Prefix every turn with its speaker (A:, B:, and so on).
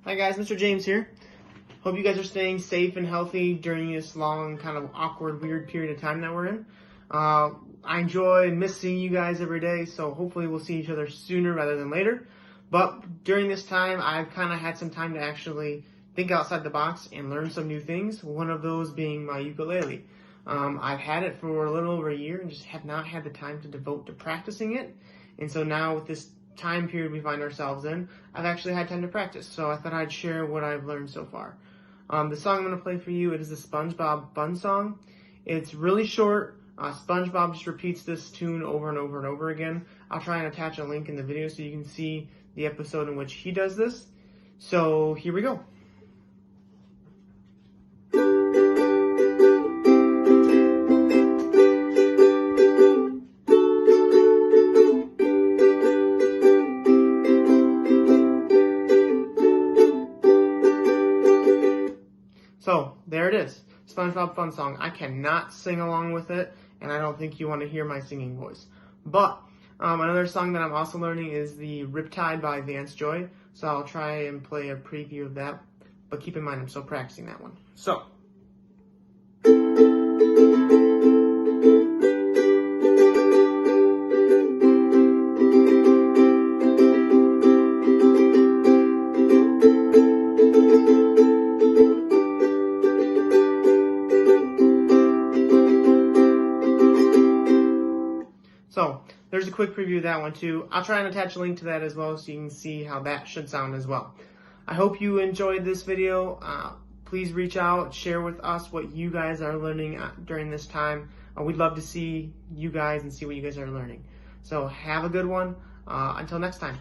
A: Hi guys, Mr. James here. Hope you guys are staying safe and healthy during this long, kind of awkward, weird period of time that we're in. I enjoy and miss seeing you guys every day, so hopefully we'll see each other sooner rather than later. But during this time, I've kind of had some time to actually think outside the box and learn some new things, one of those being my ukulele. I've had it for a little over a year and just have not had the time to devote to practicing it. And so now with this time period we find ourselves in, I've actually had time to practice. So I thought I'd share what I've learned so far. The song I'm going to play for you, it is the SpongeBob Fun Song. It's really short. SpongeBob just repeats this tune over and over and over again. I'll try and attach a link in the video so you can see the episode in which he does this. So here we go. So, there it is, SpongeBob Fun Song. I cannot sing along with it, and I don't think you want to hear my singing voice. But, another song that I'm also learning is the Riptide by Vance Joy, so I'll try and play a preview of that, but keep in mind I'm still practicing that one. So. So, there's a quick preview of that one too. I'll try and attach a link to that as well so you can see how that should sound as well. I hope you enjoyed this video. Please reach out, share with us what you guys are learning during this time. We'd love to see you guys and see what you guys are learning. So, have a good one. Until next time.